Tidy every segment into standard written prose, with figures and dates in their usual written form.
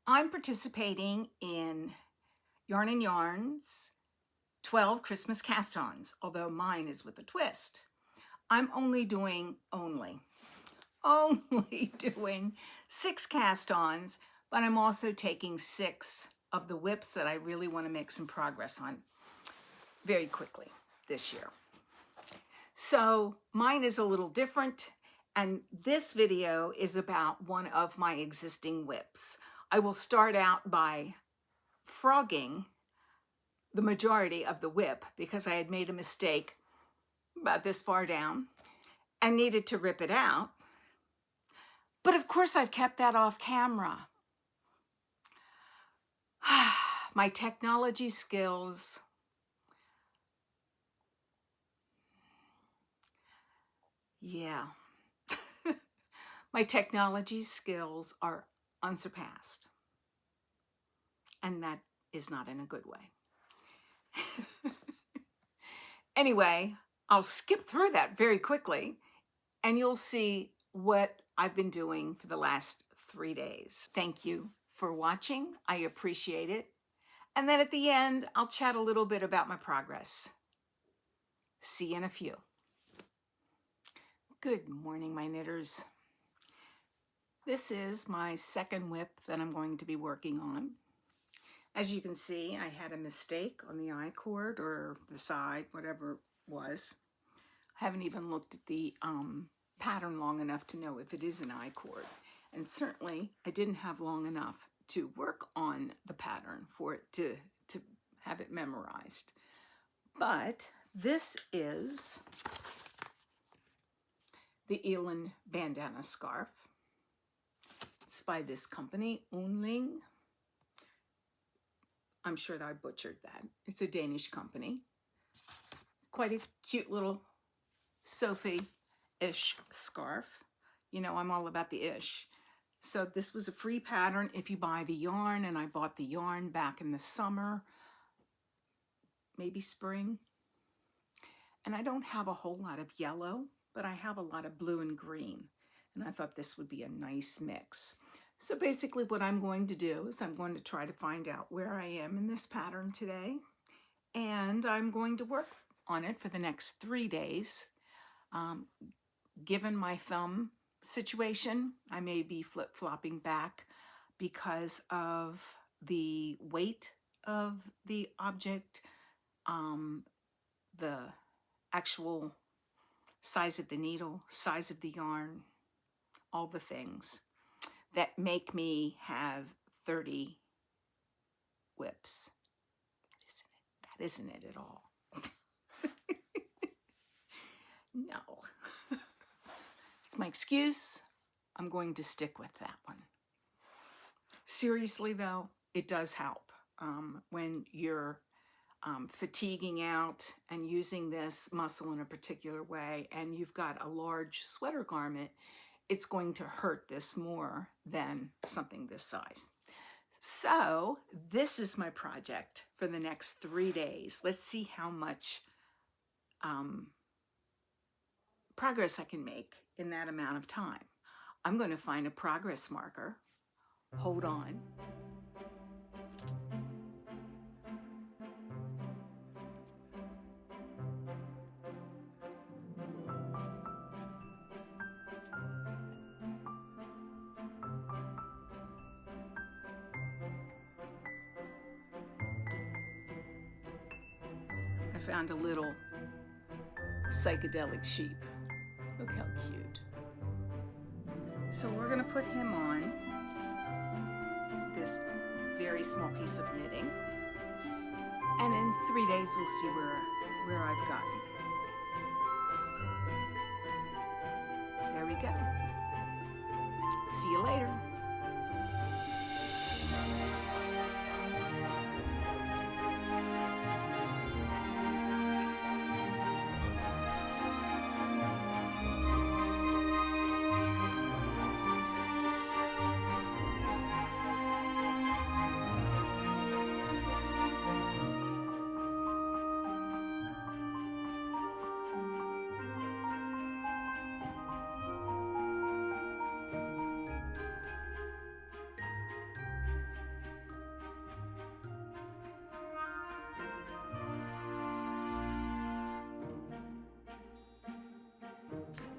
I'm participating in YarnNYarns 12 Christmas cast-ons, although mine is with a twist. I'm only doing 6 cast-ons, but I'm also taking 6 of the whips that I really want to make some progress on very quickly this year. So mine is a little different, and this video is about one of my existing whips. I will start out by frogging the majority of the whip because I had made a mistake about this far down and needed to rip it out. But of course I've kept that off camera. My technology skills. Yeah. My technology skills are unsurpassed. And that is not in a good way. Anyway, I'll skip through that very quickly and you'll see what I've been doing for the last 3 days. Thank you for watching. I appreciate it. And then at the end, I'll chat a little bit about my progress. See you in a few. Good morning, my knitters. This is my second whip that I'm going to be working on. As you can see, I had a mistake on the I cord or the side, whatever it was. I haven't even looked at the pattern long enough to know if it is an I cord. And certainly I didn't have long enough to work on the pattern for it to have it memorized. But this is the Kaylan bandana scarf. It's by this company, Unfree. I'm sure that I butchered that. It's a Danish company. It's quite a cute little Sophie-ish scarf. You know, I'm all about the ish. So this was a free pattern if you buy the yarn, and I bought the yarn back in the summer, maybe spring. And I don't have a whole lot of yellow, but I have a lot of blue and green. And I thought this would be a nice mix. So basically what I'm going to do is I'm going to try to find out where I am in this pattern today. And I'm going to work on it for the next 3 days. Given my thumb situation, I may be flip-flopping back because of the weight of the object, the actual size of the needle, size of the yarn, all the things that make me have 30 whips. That isn't it at all. No. It's my excuse. I'm going to stick with that one. Seriously though, it does help when you're fatiguing out and using this muscle in a particular way and you've got a large sweater garment. It's going to hurt this more than something this size. So this is my project for the next 3 days. Let's see how much progress I can make in that amount of time. I'm going to find a progress marker. Hold on. I found a little psychedelic sheep. Look how cute. So we're going to put him on this very small piece of knitting. And in 3 days we'll see where I've gotten. There we go. See you later.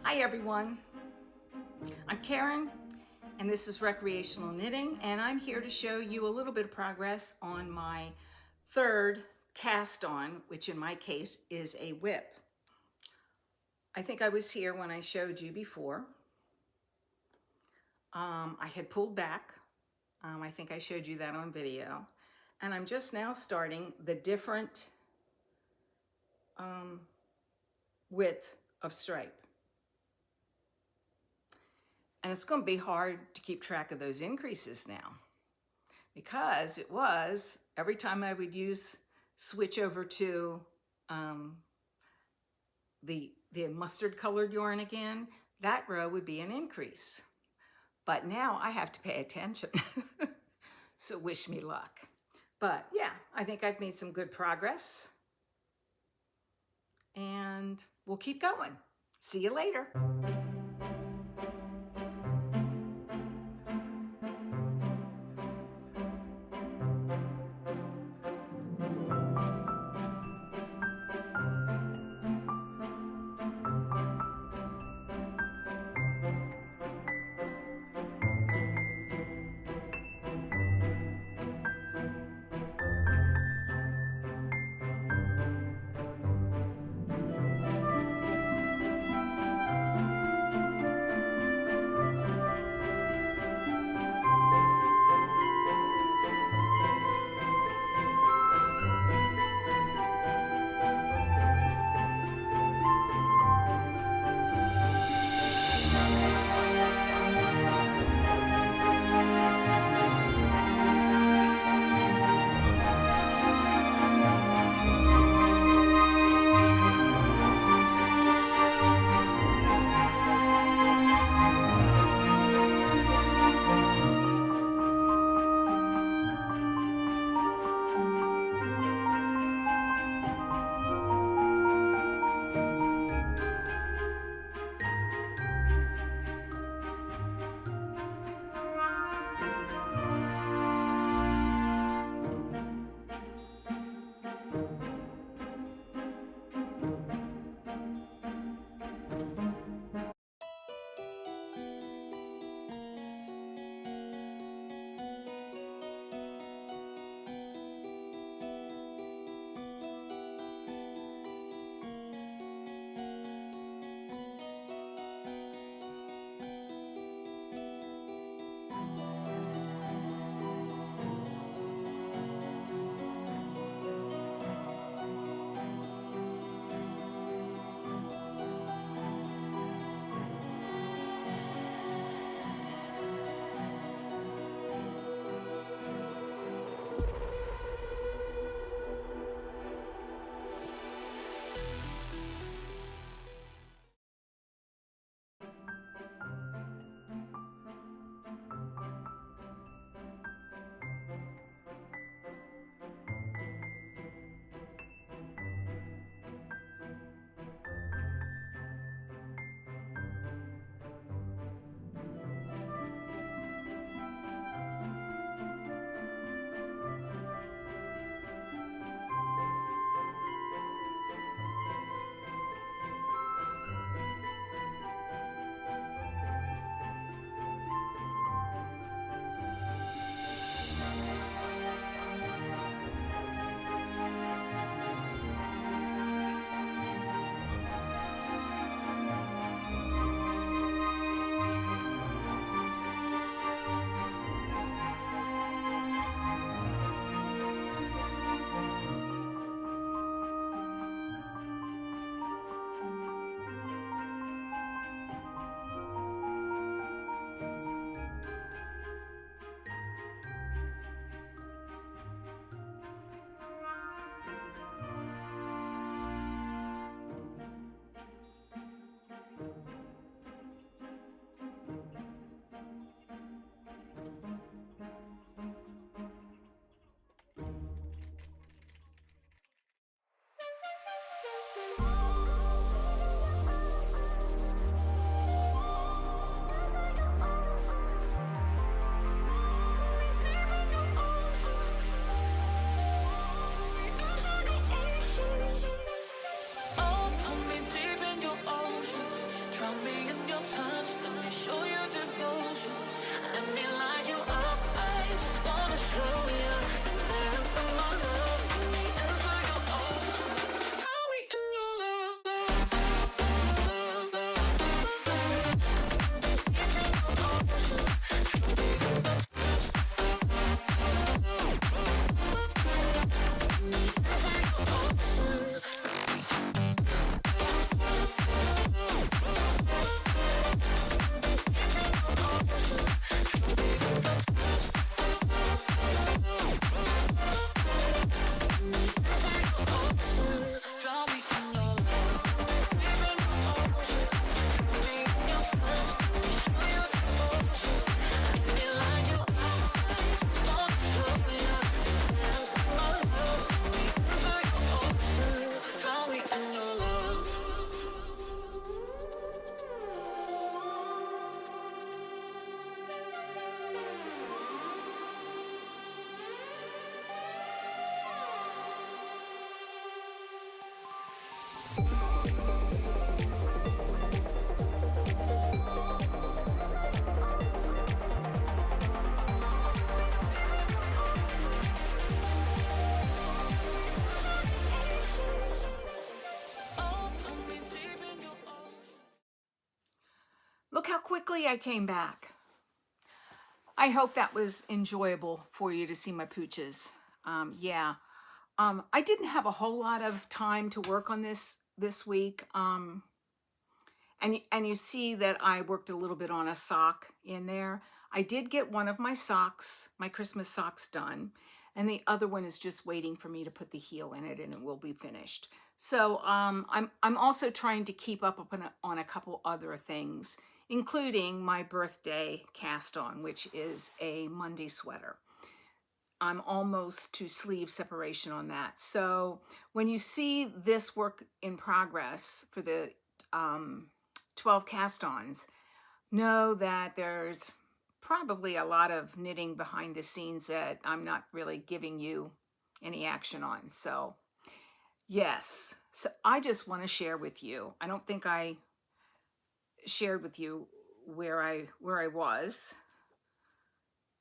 Hi everyone, I'm Karen and this is Recreational Knitting, and I'm here to show you a little bit of progress on my third cast on, which in my case is a whip. I think I was here when I showed you before. I had pulled back. I think I showed you that on video. And I'm just now starting the different width of stripe. And it's going to be hard to keep track of those increases now, because it was every time I would switch over to the mustard colored yarn again, that row would be an increase. But now I have to pay attention. So wish me luck. But yeah, I think I've made some good progress. And we'll keep going. See you later. quickly I came back. I hope that was enjoyable for you to see my pooches. Yeah, I didn't have a whole lot of time to work on this week. And you see that I worked a little bit on a sock in there. I did get one of my socks, my Christmas socks, done, and the other one is just waiting for me to put the heel in it, and it will be finished. So I'm also trying to keep up on a couple other things, including my birthday cast on, which is a Monday sweater. I'm almost to sleeve separation on that. So when you see this work in progress for the 12 cast-ons, know that there's probably a lot of knitting behind the scenes that I'm not really giving you any action on. So yes, so I just want to share with you. I don't think I shared with you where I was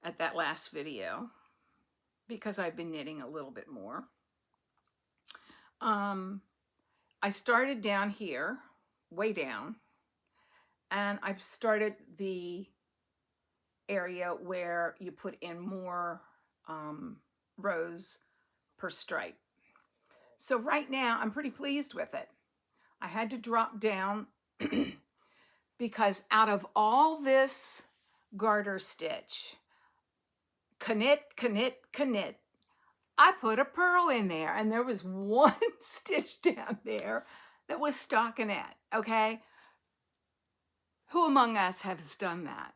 at that last video, because I've been knitting a little bit more. I started down here, way down, and I've started the area where you put in more rows per stripe. So right now I'm pretty pleased with it. I had to drop down because out of all this garter stitch, knit, I put a purl in there, and there was one stitch down there that was stockinette, okay? Who among us has done that?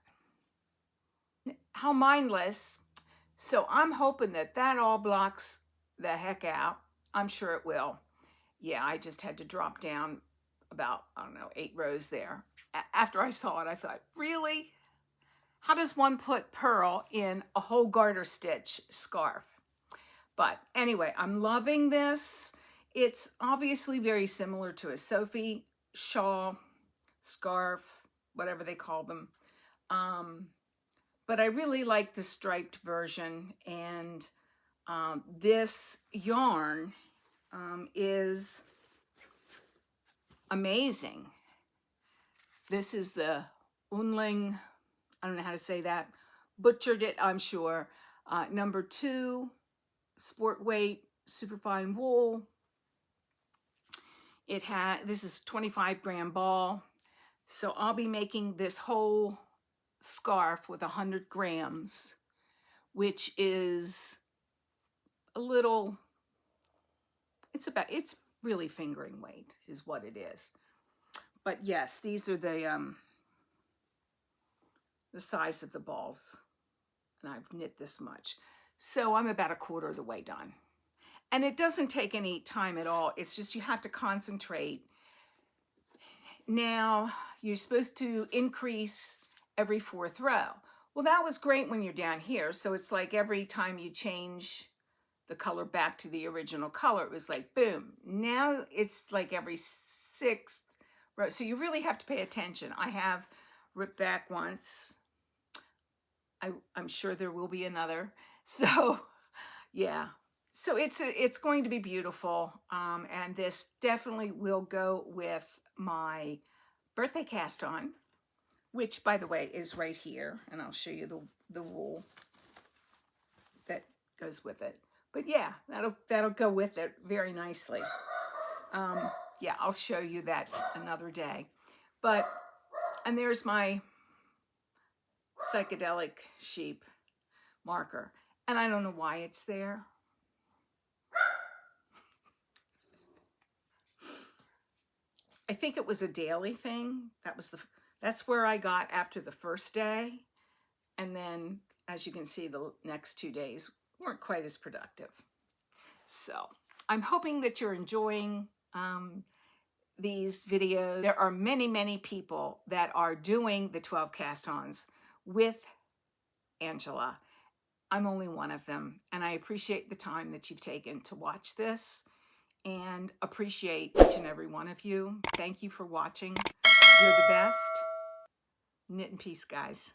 How mindless. So I'm hoping that that all blocks the heck out. I'm sure it will. Yeah, I just had to drop down about, I don't know, 8 rows there. After I saw it, I thought, really? How does one put purl in a whole garter stitch scarf? But anyway, I'm loving this. It's obviously very similar to a Sophie shawl, scarf, whatever they call them. But I really like the striped version, and this yarn is amazing. This is the Unling, I don't know how to say that, butchered it, I'm sure. Number 2, sport weight, superfine wool. This is 25-gram ball. So I'll be making this whole scarf with 100 grams, which is a little, it's really fingering weight is what it is. But yes, these are the size of the balls, and I've knit this much. So I'm about a quarter of the way done. And it doesn't take any time at all. It's just you have to concentrate. Now, you're supposed to increase every 4th row. Well, that was great when you're down here. So it's like every time you change the color back to the original color, it was like, boom. Now it's like every 6th row. So you really have to pay attention. I have ripped back once. I'm sure there will be another. So yeah. So it's going to be beautiful. And this definitely will go with my birthday cast on, which, by the way, is right here, and I'll show you the wool that goes with it. But yeah, that'll go with it very nicely. Yeah, I'll show you that another day. And there's my psychedelic sheep marker, and I don't know why it's there. I think it was a daily thing. That's where I got after the first day. And then, as you can see, the next 2 days weren't quite as productive. So I'm hoping that you're enjoying these videos. There are many, many people that are doing the 12 cast-ons with Angela. I'm only one of them, and I appreciate the time that you've taken to watch this, and appreciate each and every one of you. Thank you for watching. You're the best. Knit in peace, guys.